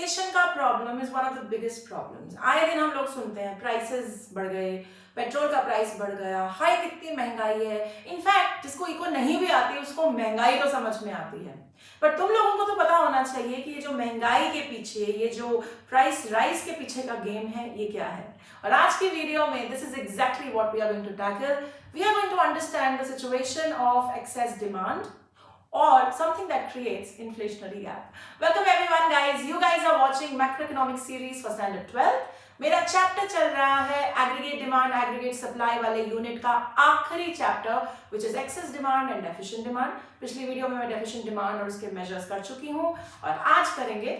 Inflation का problem is one of the biggest problems. आए दिन हम लोग सुनते हैं प्राइसेस बढ़ गए, पेट्रोल का प्राइस बढ़ गया, हाई कितनी महंगाई है। इनफैक्ट जिसको इको नहीं भी आती उसको महंगाई तो समझ में आती है, पर तुम लोगों को तो पता होना चाहिए कि ये जो महंगाई के पीछे, ये जो प्राइस राइज के पीछे का गेम है, ये क्या है। और आज की वीडियो में this is exactly what we are going to tackle. We are going to understand the situation of excess demand or something that creates inflationary gap. Welcome everyone guys. You guys are watching macroeconomic series for standard 12. मेरा chapter चल रहा है aggregate demand aggregate supply वाले unit का आखिरी chapter which is excess demand and deficient demand. पिछली video में मैं डेफिशिएंट डिमांड और उसके मेजर्स कर चुकी हूँ और आज करेंगे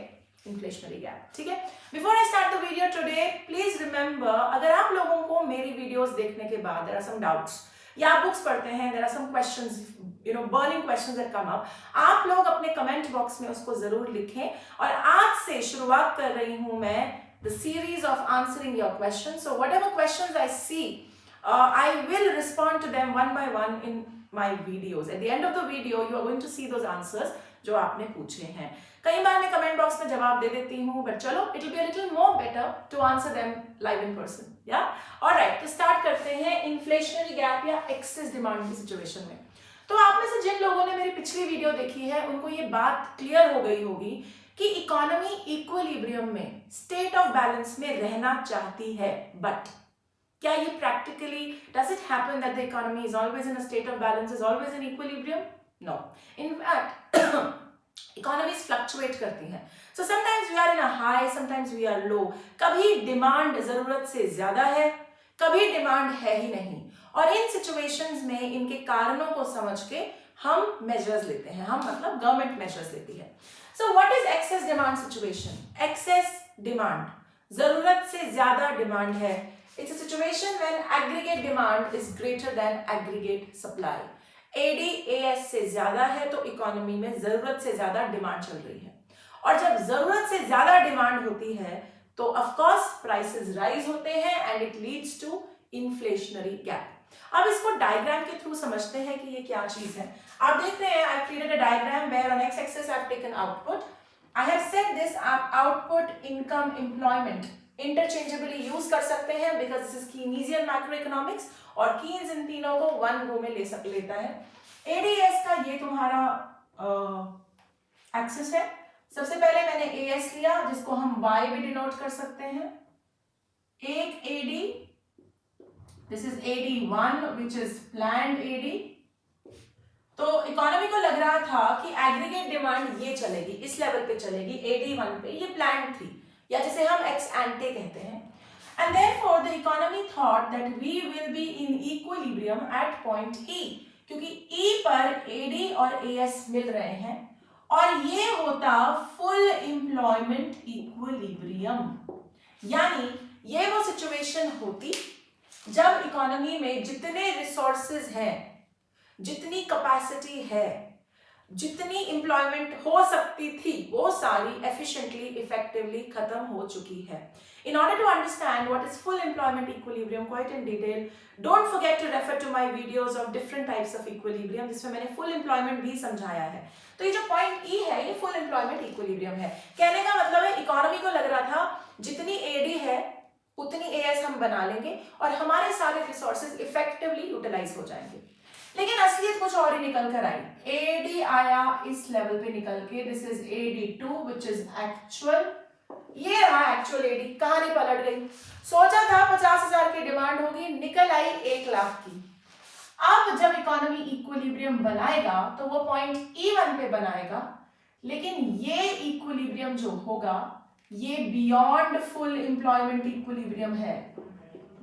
इन्फ्लेशनरी गैप। ठीक है, before I start the video today please remember, अगर आप लोगों को मेरी वीडियोस देखने के बाद देयर आर सम डाउट्स या आप बुक्स पढ़ते हैं, there are some questions, burning questions that come up, आप लोग अपने कमेंट बॉक्स में उसको जरूर लिखें। और आज से शुरुआत कर रही हूं मैं the series of answering your questions. So whatever questions I see, I will respond to them one by one in my videos. At the end of the video, you are going to see those answers जो आपने पूछे हैं। कई बार मैं comment box में जवाब दे देती हूँ, बट चलो it will be a little more better to answer them live in person. Yeah? Alright, तो स्टार्ट करते हैं इन्फ्लेशनरी गैप या एक्सेस डिमांड की सिचुएशन में। तो आप में से जिन लोगों ने मेरी पिछली वीडियो देखी है उनको ये बात क्लियर हो गई होगी कि इकोनॉमी इक्विलिब्रियम में, स्टेट ऑफ बैलेंस में रहना चाहती है, बट क्या ये practically does it happen that the economy is always in a state of balance, is always in equilibrium? No, in fact economies fluctuate करती हैं। So sometimes we are in a high, sometimes we are low. कभी demand जरूरत से ज्यादा है, कभी demand है ही नहीं। और इन सिचुएशंस में इनके कारणों को समझ के हम मेजर्स लेते हैं, हम मतलब गवर्नमेंट मेजर्स लेती है। So what is excess demand situation? Excess demand, जरूरत से ज्यादा डिमांड है। It's a situation when aggregate demand is greater than aggregate supply. AD/AS से ज्यादा है तो इकोनॉमी में जरूरत से ज्यादा डिमांड चल रही है, और जब जरूरत से ज्यादा डिमांड होती है तो ऑफ कोर्स प्राइसेस राइज होते हैं and it leads to inflationary gap. अब इसको डायग्राम के थ्रू समझते हैं कि ये क्या चीज है। आप देख रहे हैं, I've created a diagram where on x-axis I've taken output. I have said this output, income, employment interchangeably use कर सकते हैं because this is Keynesian macroeconomics और Keynes इन तीनों को वन गो में लेता है। ADS का ये तुम्हारा एक्सिस है। सबसे पहले मैंने AS लिया जिसको हम Y भी डिनोट कर सकते हैं। एक AD, this is AD1 which is planned AD। तो इकोनॉमी को लग रहा था कि एग्रीगेट डिमांड ये चलेगी, इस लेवल पे चलेगी, AD1 पे, ये प्लान थी या जिसे हम एक्स एंटे कहते हैं। And therefore the economy thought that we will be in equilibrium at point E, क्योंकि E पर AD और AS मिल रहे हैं और ये होता फुल एम्प्लॉयमेंट इक्विलिब्रियम। यानी ये वो सिचुएशन होती जब इकोनॉमी में जितने रिसोर्सेज हैं, जितनी कैपेसिटी है, जितनी एम्प्लॉयमेंट हो सकती थी, वो सारी एफिशिएंटली, इफेक्टिवली खत्म हो चुकी है। In order to understand what is full employment equilibrium quite in detail, don't forget to refer to my videos of different types of equilibrium, जिसमें मैंने full employment भी समझाया है। तो ये जो पॉइंट E है, ये full employment equilibrium है। कहने का मतलब है इकोनॉमी को लग रहा था जितनी AD है उतनी AS हम बना लेंगे और हमारे सारे रिसोर्सेज इफेक्टिवली यूटिलाइज हो जाएंगे। लेकिन असलियत कुछ और ही निकल कर आई। AD आया इस लेवल पे निकल के, this is AD2 which is actual. ये रहा एक्चुअल AD, कहानी पलट गई। सोचा था 50,000 की डिमांड होगी, निकल आई 1 लाख की। अब जब इकोनॉमी इक्विलिब्रियम बनाएगा तो वो पॉइंट E1 पे बनाएगा, लेकिन ये इक्विलिब्रियम जो होगा ये बियॉन्ड फुल एम्प्लॉयमेंट इक्विलिब्रियम है।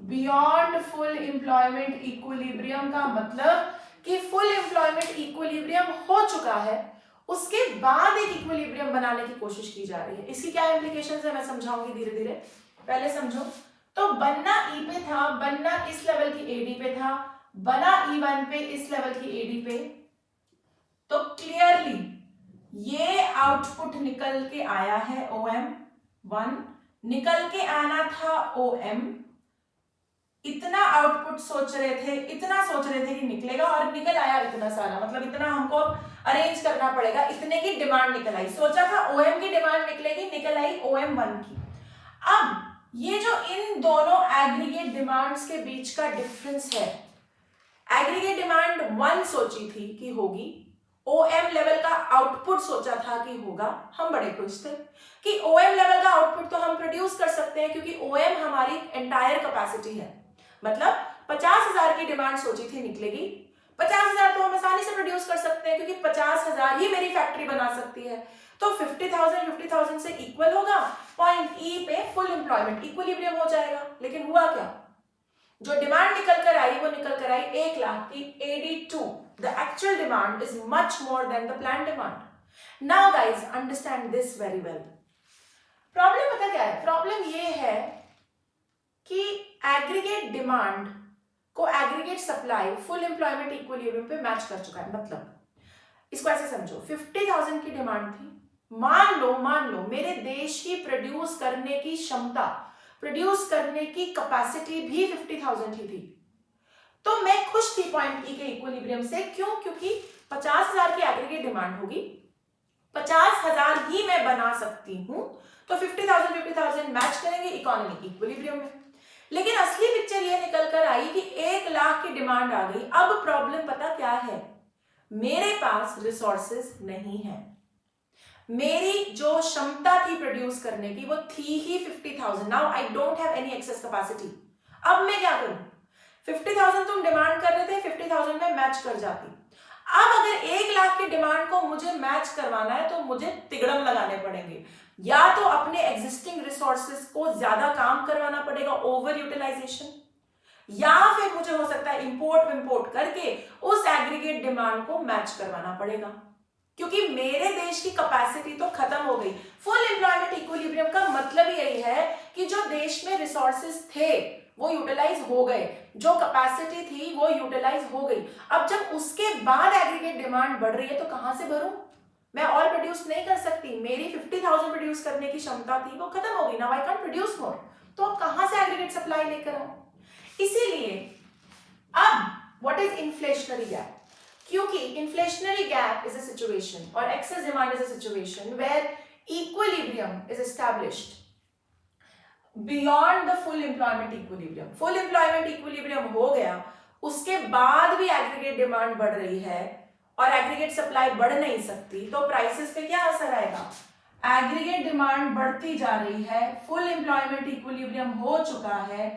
बियॉन्ड फुल एम्प्लॉयमेंट इक्विलिब्रियम का मतलब कि फुल एम्प्लॉयमेंट इक्विलिब्रियम हो चुका है, उसके बाद एक इक्विलिब्रियम बनाने की कोशिश की जा रही है। इसकी क्या इम्प्लीकेशंस है मैं समझाऊंगी धीरे धीरे, पहले समझो। तो बनना E पे था, बनना इस लेवल की AD पे था, बना E1 पे इस लेवल की AD पे। तो क्लियरली ये आउटपुट निकल के आया है OM1, निकल के आना था OM। इतना आउटपुट सोच रहे थे, इतना सोच रहे थे कि निकलेगा और निकल आया इतना सारा, मतलब इतना हमको अरेंज करना पड़ेगा, इतने की डिमांड निकल आई। सोचा था OM की डिमांड निकलेगी, निकल आई OM1 की। अब ये जो इन दोनों एग्रीगेट डिमांड्स के बीच का डिफरेंस है, एग्रीगेट डिमांड 1 सोची थी कि होगी, OM लेवल का आउटपुट सोचा था कि होगा। हम बड़े खुश थे कि OM लेवल का आउटपुट तो हम प्रोड्यूस कर सकते हैं क्योंकि OM हमारी एंटायर कैपेसिटी है। मतलब 50,000 की डिमांड सोची थी निकलेगी, 50,000 तो हम आसानी से प्रोड्यूस कर सकते हैं क्योंकि 50,000 ही मेरी फैक्ट्री बना सकती है। तो 50,000 से इक्वल होगा, पॉइंट E पे फुल एम्प्लॉयमेंट इक्विलिब्रियम हो जाएगा। लेकिन हुआ क्या, जो डिमांड निकल कर आई वो निकल कर आई 1 लाख की AD2। The actual demand is much more than the planned demand. Now guys understand this very well. Problem पता क्या है, प्रॉब्लम ये है कि एग्रीगेट डिमांड को aggregate supply full employment equilibrium पे मैच कर चुका है। मतलब इसको ऐसे समझो, 50,000 की डिमांड थी, मान लो मेरे देश की प्रोड्यूस करने की क्षमता, प्रोड्यूस करने की कैपेसिटी भी 50,000 ही थी, तो मैं खुश थी पॉइंट E के इक्विलिब्रियम से। क्यों? क्योंकि 50,000 की एग्रीगेट डिमांड होगी, 50,000 ही मैं बना सकती हूं, तो 50,000 मैच करेंगे इकोनॉमिक इक्विलिब्रियम में। लेकिन असली पिक्चर ये निकल कर आई कि 1 लाख की डिमांड आ गई। अब प्रॉब्लम पता क्या है, मेरे पास रिसोर्सेज नहीं है, मेरी जो क्षमता थी प्रोड्यूस करने की वो थी ही 50,000। Now I don't have any access capacity. अब मैं क्या करूं, 50,000 तुम डिमांड कर रहे थे, 50,000 में मैच कर जाती। अब अगर 1 लाख की डिमांड को मुझे मैच करवाना है तो मुझे तिगड़म लगाने पड़ेंगे, या तो अपने एग्जिस्टिंग रिसोर्सेज को ज्यादा काम करवाना पड़ेगा, ओवर यूटिलाइजेशन, या फिर मुझे हो सकता है इंपोर्ट करके उस एग्रीगेट डिमांड को मैच करवाना पड़ेगा, क्योंकि मेरे देश की कैपेसिटी तो खत्म हो गई। फुल एम्प्लॉयमेंट इक्विलिब्रियम का मतलब यही है कि जो देश में रिसोर्सेज थे वो यूटिलाइज हो गए, जो कैपेसिटी थी वो यूटिलाइज हो गई। अब जब उसके बाद एग्रीगेट डिमांड बढ़ रही है तो कहां से भरूं, मैं और प्रोड्यूस नहीं कर सकती, मेरी 50,000 प्रोड्यूस करने की क्षमता थी वो खत्म हो गई, now I can produce more, तो अब कहां से एग्रीगेट सप्लाई लेकर आऊं। इसीलिए अब व्हाट इज इन्फ्लेशनरी गैप, क्योंकि inflationary gap is a situation और excess demand is a situation where equilibrium is established beyond the full employment equilibrium. Full employment equilibrium हो गया, उसके बाद भी एग्रीगेट डिमांड बढ़ रही है और एग्रीगेट सप्लाई बढ़ नहीं सकती, तो प्राइसेस पे क्या असर आएगा, एग्रीगेट डिमांड बढ़ती जा रही है, फुल एम्प्लॉयमेंट इक्विलिब्रियम हो चुका है,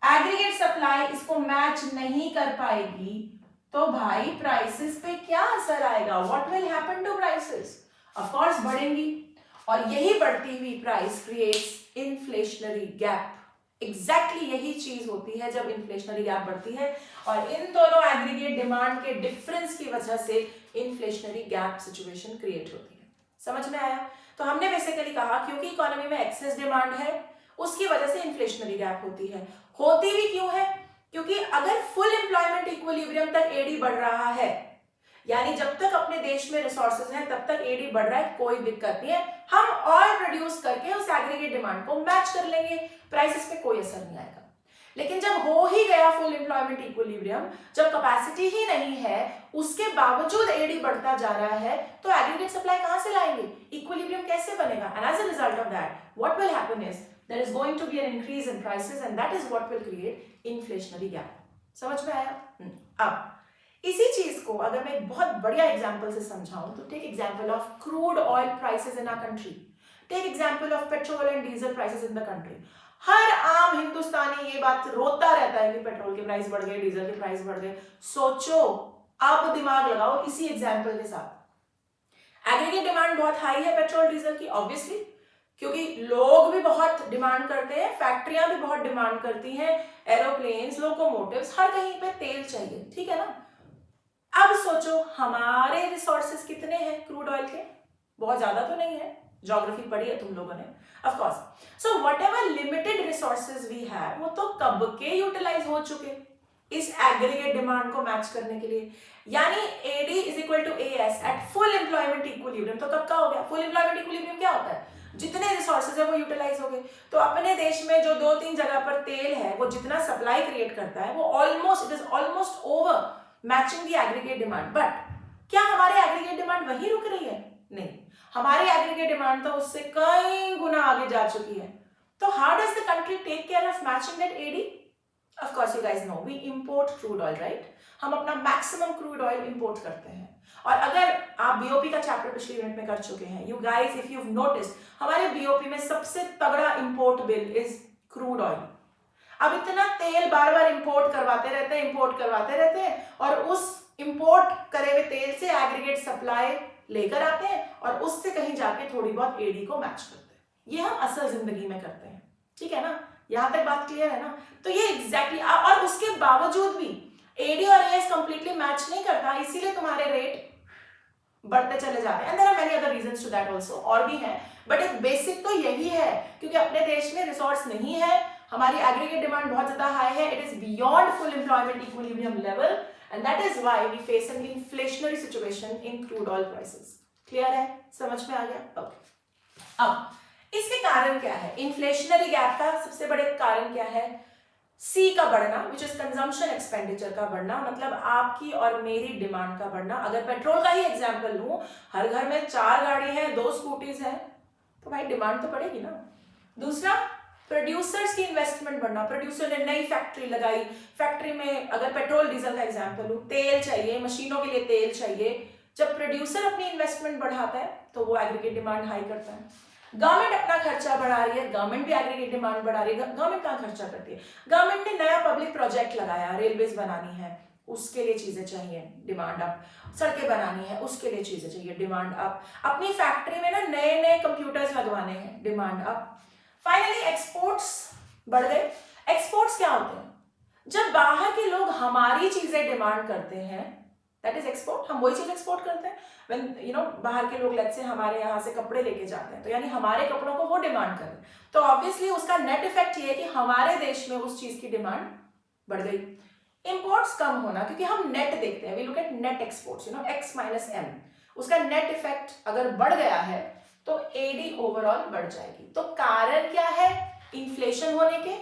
एग्रीगेट सप्लाई इसको मैच नहीं कर पाएगी, तो भाई प्राइसेस पे क्या असर आएगा, what will happen to prices, of course बढ़ेंगी, और यही बढ़ती हुई price creates inflationary gap. Exactly यही चीज होती है जब इन्फ्लेशनरी गैप बढ़ती है, और इन दोनों एग्रीगेट डिमांड के डिफरेंस की वजह से इन्फ्लेशनरी गैप सिचुएशन क्रिएट होती है। समझ में आया? तो हमने बेसिकली कहा क्योंकि इकोनॉमी में एक्सेस डिमांड है उसकी वजह से इन्फ्लेशनरी गैप होती है। होती भी क्यों है, क्योंकि अगर फुल एम्प्लॉयमेंट इक्विलिब्रियम तक एडी बढ़ रहा है, यानी जब तक अपने देश में रिसोर्सेज हैं तब तक एडी बढ़ रहा है, कोई दिक्कत नहीं है, हम और प्रोड्यूस करके उस एग्रीगेट डिमांड को मैच कर लेंगे, प्राइसेस पे कोई असर नहीं आएगा। लेकिन जब हो ही गया फुल एम्प्लॉयमेंट इक्विलिब्रियम, जब कैपेसिटी ही नहीं है, उसके बावजूद एडी बढ़ता जा रहा है, तो एग्रीगेट सप्लाई कहां से लाएंगे, इक्विलिब्रियम कैसे बनेगा, and as a result of that what will happen is there is going to be an increase in prices and that is what will create inflationary gap। समझ में आया? अब इसी चीज को अगर मैं एक बहुत बढ़िया एग्जांपल से समझाऊं तो take example of crude oil prices in our country, take example of petrol and diesel prices in the country. हर आम हिंदुस्तानी ये बात रोता रहता है कि पेट्रोल के प्राइस बढ़ गए, डीजल के प्राइस बढ़ गए। सोचो, अब दिमाग लगाओ इसी एग्जांपल के साथ। एग्रीगेट डिमांड बहुत हाई है पेट्रोल डीजल की, ऑब्वियसली, क्योंकि लोग भी बहुत डिमांड करते हैं, फैक्ट्रियां भी बहुत डिमांड करती हैं, एरोप्लेन्स, लोकोमोटिव्स, हर कहीं पे तेल चाहिए, ठीक है ना। अब सोचो हमारे रिसोर्सेज कितने हैं क्रूड ऑयल के, बहुत ज्यादा तो नहीं है, ज्योग्राफी पढ़ी है तुम लोगों ने of course. So whatever limited resources we have वो तो कब के यूटिलाइज हो चुके इस एग्रीगेट डिमांड को मैच करने के लिए, यानी AD is equal to AS at full employment equilibrium. तो कब का हो गया फुल एम्प्लॉयमेंट इक्विलिब्रियम, क्या होता है, जितने रिसोर्सेज है वो यूटिलाइज हो गए। तो अपने देश में जो 2-3 जगह पर तेल है वो जितना सप्लाई क्रिएट करता है वो almost, it is almost over matching the aggregate demand, but क्या हमारी एग्रीगेट डिमांड वही रुक रही है? नहीं, हमारी एग्रीगेट डिमांड तो उससे कई गुना आगे जा चुकी है। तो how does the country take care of matching that AD? Of course you guys know we import crude oil, right? हम अपना मैक्सिमम क्रूड ऑयल इंपोर्ट करते हैं। और अगर आप बीओपी का चैप्टर पिछली यूनिट में कर चुके हैं, you guys if you have noticed, हमारे बीओपी में सबसे तगड़ा import bill is crude oil. अब इतना तेल बार बार इंपोर्ट करवाते रहते हैं और उस इंपोर्ट करे हुए तेल से एग्रीगेट सप्लाई लेकर आते हैं और उससे कहीं जाके थोड़ी बहुत एडी को मैच करते हैं। ये हम असल जिंदगी में करते हैं, ठीक है ना? यहां तक बात क्लियर है ना? तो ये एग्जैक्टली और उसके बावजूद भी एडी और एएस कंप्लीटली मैच नहीं करता, इसीलिए तुम्हारे रेट बढ़ते चले जाते हैं। And there are many other reasons to that also, और भी हैं, बट एक बेसिक तो यही है, क्योंकि अपने देश में रिसोर्स नहीं है, हमारी एग्रीगेट डिमांड बहुत ज्यादा हाई है, it is beyond full employment equilibrium level, and that is why we face an inflationary situation in crude oil prices. Clear है? समझ में आ गया? ओके। अब इसके कारण क्या है? इन्फ्लेशनरी गैप का सबसे बड़े कारण क्या है? सी का बढ़ना, विच इज कंजम्पशन एक्सपेंडिचर का बढ़ना, मतलब आपकी और मेरी डिमांड का बढ़ना। अगर पेट्रोल का ही एग्जांपल लूं, हर घर में 4 गाड़ी है, 2 स्कूटीज है, तो भाई डिमांड तो बढ़ेगी ना। दूसरा, प्रोड्यूसर्स की इन्वेस्टमेंट बढ़ना, प्रोड्यूसर ने नई फैक्ट्री लगाई, फैक्ट्री में अगर पेट्रोल डीजल का एग्जांपल लूं, तेल चाहिए, मशीनों के लिए तेल चाहिए। जब प्रोड्यूसर अपनी इन्वेस्टमेंट बढ़ाता है तो वो एग्रीगेट डिमांड हाई करता है। गवर्नमेंट अपना खर्चा बढ़ा रही है, गवर्नमेंट भी एग्रीगेट डिमांड बढ़ा रही है। गवर्नमेंट कहाँ खर्चा करती है? गवर्नमेंट ने नया पब्लिक प्रोजेक्ट लगाया, रेलवेज बनानी है, उसके लिए चीजें चाहिए, डिमांड अप। सड़कें बनानी है, उसके लिए चीजें चाहिए, डिमांड अप। अपनी फैक्ट्री में ना नए नए कंप्यूटर्स लगवाने हैं, डिमांड अप। फाइनली एक्सपोर्ट्स बढ़ गए। एक्सपोर्ट्स क्या होते हैं? जब बाहर के लोग हमारी चीजें डिमांड करते हैं, दैट इज एक्सपोर्ट। हम वही चीज एक्सपोर्ट करते हैं। व्हेन यू नो बाहर के लोग लेट्स से हमारे यहाँ से कपड़े लेके जाते हैं, तो यानी हमारे कपड़ों को वो डिमांड करें, तो ऑब्वियसली उसका नेट इफेक्ट ये है कि हमारे देश में उस चीज की डिमांड बढ़ गई। इंपोर्ट्स कम होना, क्योंकि हम नेट देखते हैं, we look at net exports, you know X minus M, उसका नेट इफेक्ट अगर बढ़ गया है तो एडी ओवरऑल बढ़ जाएगी। तो कारण क्या है इन्फ्लेशन होने के?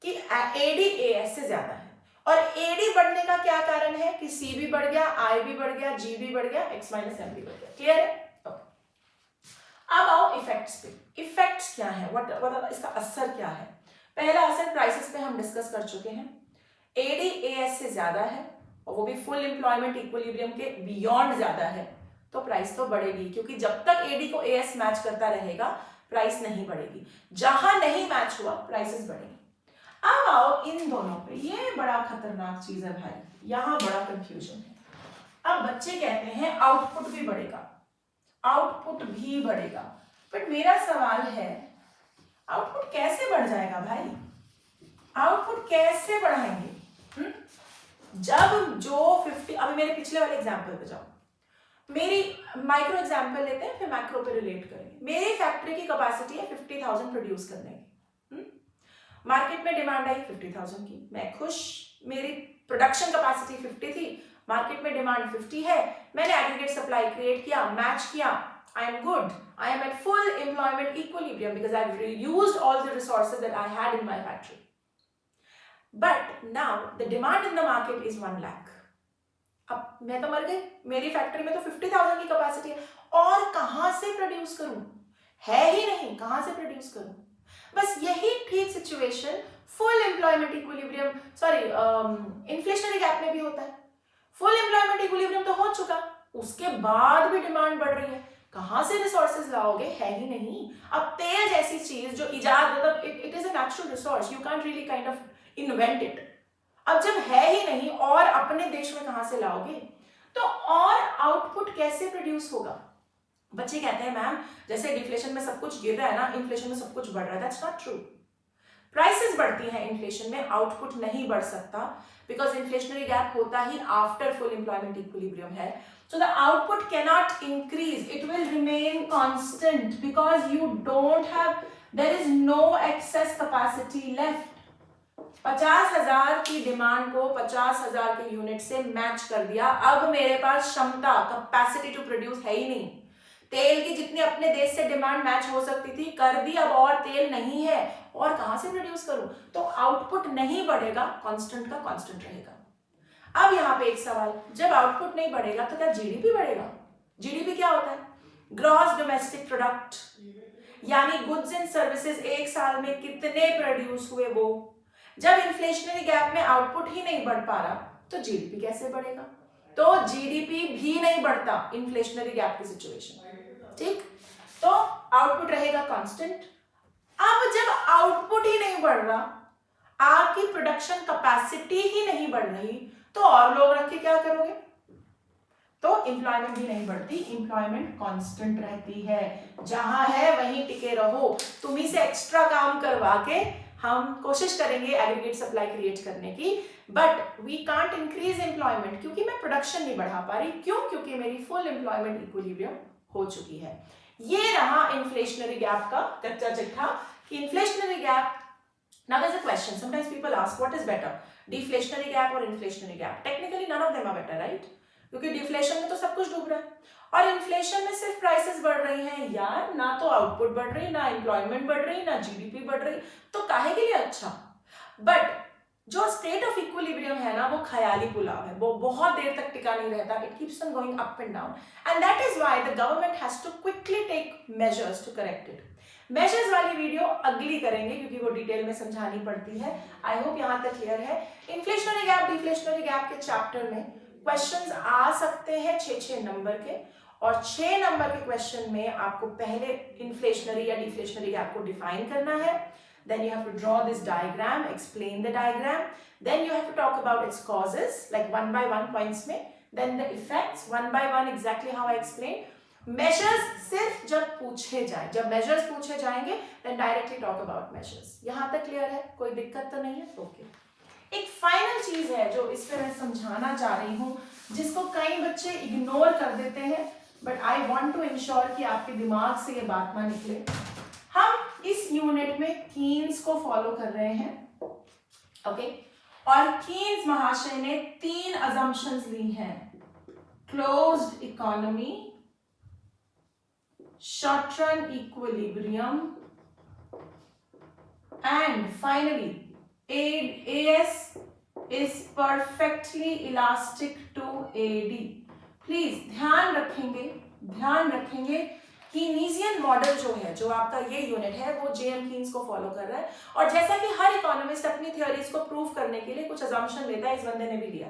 कि एडी एएस से ज्यादा है। और एडी बढ़ने का क्या कारण है? कि सी भी बढ़ गया, आई भी बढ़ गया, जी भी बढ़ गया, एक्स माइनस एम भी बढ़ गया। क्लियर है? अब आओ इफेक्ट्स पे। इफेक्ट्स क्या है? व्हाट इसका असर क्या है? पहला असर प्राइसेस पे हम डिस्कस कर चुके हैं। एडी एएस से ज्यादा है और वो भी फुल एम्प्लॉयमेंट इक्विलिब्रियम के बियॉन्ड ज्यादा है, तो प्राइस तो बढ़ेगी, क्योंकि जब तक एडी को एएस मैच करता रहेगा प्राइस नहीं बढ़ेगी। जहां नहीं मैच हुआ प्राइसेस बढ़ेगी। अब आओ इन दोनों पे, ये बड़ा खतरनाक चीज है भाई, यहां बड़ा कंफ्यूजन है। अब बच्चे कहते हैं आउटपुट भी बढ़ेगा, आउटपुट भी बढ़ेगा, बट मेरा सवाल है आउटपुट कैसे बढ़ जाएगा भाई? आउटपुट कैसे बढ़ाएंगे? जब जो 50, अभी मेरे पिछले वाले एग्जांपल पे जाओ, मेरी माइक्रो एग्जांपल लेते हैं फिर मैक्रो पे रिलेट करेंगे। मेरी फैक्ट्री की कैपेसिटी है 50,000 प्रोड्यूस करने की, मार्केट में डिमांड आई 50,000 की, मैं खुश, मेरी प्रोडक्शन कैपेसिटी 50 थी, मार्केट में डिमांड 50 है, मैंने एग्रीगेट सप्लाई क्रिएट किया, मैच किया, I am good, I am eight full employment equilibrium because I have reused all the resources that I had in my factory. But now the demand in the market is 1 lakh. अब मैं तो मर गई, मेरी factory में तो 50,000 की capacity है, और कहां से प्रोड्यूस करूं? है ही नहीं, कहां से प्रोड्यूस करूं? बस यही ठीक situation full employment equilibrium, inflationary gap में भी होता है। फुल एम्प्लॉयमेंट इक्विलिब्रियम तो हो चुका, उसके बाद भी डिमांड बढ़ रही है, कहां से रिसोर्सेज लाओगे? है ही नहीं। अब तेल जैसी चीज जो इजाद, मतलब it is a natural resource, you can't really kind of invent it. अब जब है ही नहीं और अपने देश में कहां से लाओगे? तो और आउटपुट कैसे प्रोड्यूस होगा? बच्चे कहते हैं मैम जैसे डिफ्लेशन में सब कुछ गिर रहा है ना, इन्फ्लेशन में सब कुछ बढ़ रहा है। That's not true. प्राइसेस बढ़ती हैं इन्फ्लेशन में, आउटपुट नहीं बढ़ सकता, बिकॉज इन्फ्लेशनरी गैप होता ही आफ्टर फुल एम्प्लॉयमेंट इक्विलिब्रियम है। So the output cannot increase, it will remain constant because you don't have, there is no excess capacity left. 50,000 की demand को 50,000 के यूनिट से मैच कर दिया, अब मेरे पास क्षमता, कैपेसिटी टू प्रोड्यूस है ही नहीं। तेल की जितनी अपने देश से डिमांड मैच हो सकती थी कर दी, अब और तेल नहीं है, और कहां से प्रोड्यूस करूं? तो आउटपुट नहीं बढ़ेगा, कांस्टेंट का कांस्टेंट रहेगा। अब यहाँ पे एक सवाल, जब आउटपुट नहीं बढ़ेगा तो क्या जीडीपी बढ़ेगा? जीडीपी क्या होता है? ग्रॉस डोमेस्टिक प्रोडक्ट, यानी गुड्स एंड सर्विसेज एक साल में कितने प्रोड्यूस हुए वो। जब इन्फ्लेशनरी गैप में आउटपुट ही नहीं बढ़ पा रहा तो जीडीपी कैसे बढ़ेगा? तो जीडीपी भी नहीं बढ़ता इन्फ्लेशनरी गैप की सिचुएशन, ठीक? तो आउटपुट रहेगा कांस्टेंट। अब जब आउटपुट ही नहीं बढ़ रहा, आपकी प्रोडक्शन कैपेसिटी ही नहीं बढ़ रही, तो और लोग रख के क्या करोगे? तो एम्प्लॉयमेंट भी नहीं बढ़ती, एम्प्लॉयमेंट कांस्टेंट रहती है। जहां है वहीं टिके रहो। तुम्ही से एक्स्ट्रा काम करवा के हम कोशिश करेंगे एग्रीगेट सप्लाई क्रिएट करने की, but we can't increase employment क्योंकि मैं प्रोडक्शन नहीं बढ़ा पा रही। क्यों? क्योंकि मेरी फुल एम्प्लॉयमेंट इक्विलिब्रियम हो चुकी है। ये रहा इन्फ्लेशनरी गैप का कच्चा चिट्ठा कि inflationary gap. Now there's a question. Sometimes people ask, what is better, deflationary gap or inflationary gap? Technically, none of them are better, right? क्योंकि डिफ्लेशन में तो सब कुछ डूब रहा है और इन्फ्लेशन में सिर्फ प्राइसेस बढ़ रही हैं यार, ना तो आउटपुट बढ़ रही, ना एम्प्लॉयमेंट बढ़ रही, ना जीडीपी बढ़ रही, तो काहे के लिए अच्छा? बट जो स्टेट ऑफ इक्विलिब्रियम है ना, वो ख्याली पुलाव है, वो बहुत देर तक टिका नहीं रहता। It keeps on going up and down and that is why the government has to quickly take measures to correct it. Measures वाली वीडियो अगली करेंगे क्योंकि वो डिटेल में समझानी पड़ती है। आई होप यहाँ तक क्लियर है। इन्फ्लेशनरी गैप डिफ्लेशनरी गैप के चैप्टर में क्वेश्चंस आ सकते हैं 6 नंबर के, और 6 नंबर के क्वेश्चन में आपको पहले इन्फ्लेशनरी या डिफ्लेशनरी गैप को डिफाइन करना है। Then you have to draw this diagram, explain the diagram. Then you have to talk about its causes, like 1 by 1 points में. Then the effects, 1 by 1 exactly how I explained. Measures सिर्फ जब पूछे जाए, जब measures पूछे जाएंगे, then directly talk about measures. यहाँ तक क्लियर है? कोई दिक्कत तो नहीं है? ओके। एक फाइनल चीज है जो इस पे मैं समझाना चाह रही हूँ, जिसको कई बच्चे इग्नोर कर देते हैं, but I want to ensure कि आपके दिमाग से ये बात ना निकले। हम इस यूनिट में कीन्स को फॉलो कर रहे हैं, ओके? और कीन्स महाशय ने 3 अजम्पशंस ली हैं: closed economy, short run equilibrium and finally AS is perfectly elastic to AD. Please ध्यान रखेंगे कीनीजियन मॉडल जो है, जो आपका ये यूनिट है, वो जेएम कीन्स को फॉलो कर रहा है। और जैसा कि हर इकोनॉमिस्ट अपनी थ्योरीज को प्रूव करने के लिए कुछ अजम्पशन लेता है, इस बंदे ने भी लिया।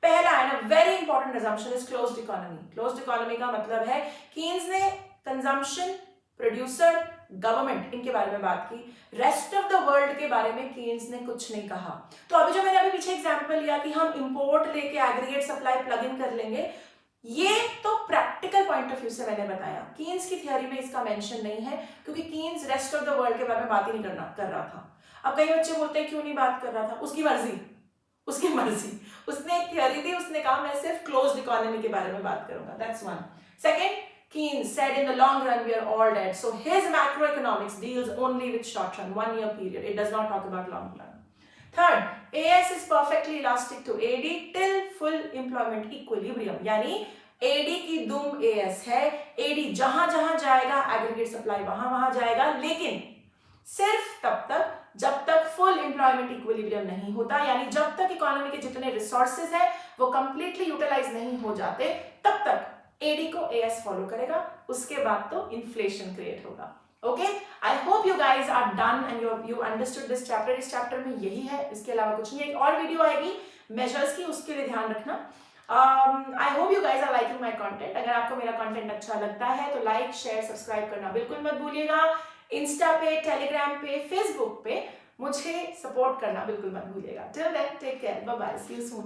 पहला है ना, very important assumption is closed economy. Closed economy का मतलब है कीन्स ने कंजम्पशन, प्रोड्यूसर, गवर्नमेंट, इनके बारे में बात की। रेस्ट ऑफ द वर्ल्ड के बारे में कीन्स ने कुछ नहीं कहा। तो अभी जो मैंने अभी पीछे एग्जांपल लिया कि हम इंपोर्ट लेके एग्रीगेट सप्लाई प्लग इन कर लेंगे, ये तो प्रैक्टिकल पॉइंट ऑफ व्यू से मैंने बताया। कीन्स की थ्योरी में इसका मेंशन नहीं है क्योंकि Keynes rest of the world के बारे में बात ही नहीं कर रहा था। अब कई बच्चे बोलते हैं क्यों नहीं बात कर रहा था? उसकी मर्जी। उसने एक थ्योरी दी, उसने कहा मैं सिर्फ क्लोज्ड इकोनॉमी के बारे में बात करूंगा। That's one. Second, Keynes said in the long run we are all dead. So his macroeconomics deals only with short run, 1 year period. It does not talk about long run. Third, AS is perfectly elastic to AD till full employment equilibrium. यानी AD की दुम AS है, AD जहां जहां जाएगा aggregate supply वहां जाएगा, लेकिन सिर्फ तब तक जब तक फुल एम्प्लॉयमेंट इक्विलिब्रियम नहीं होता, यानी जब तक इकोनॉमी के जितने रिसोर्सेज हैं वो कंप्लीटली यूटिलाइज नहीं हो जाते, तब तक एडी को एएस फॉलो करेगा। उसके बाद तो इन्फ्लेशन क्रिएट होगा। Okay, I hope you guys are done and you understood this chapter. इस चैप्टर में यही है, इसके अलावा कुछ नहीं। एक और वीडियो आएगी मेजर्स की, उसके लिए ध्यान रखना। I hope you guys are liking my content. अगर आपको मेरा कंटेंट अच्छा लगता है तो लाइक, शेयर, सब्सक्राइब करना बिल्कुल मत भूलिएगा। इंस्टा पे, टेलीग्राम पे, फेसबुक पे मुझे सपोर्ट करना बिल्कुल मत भूलिएगा। Till then take care, bye bye, see you soon.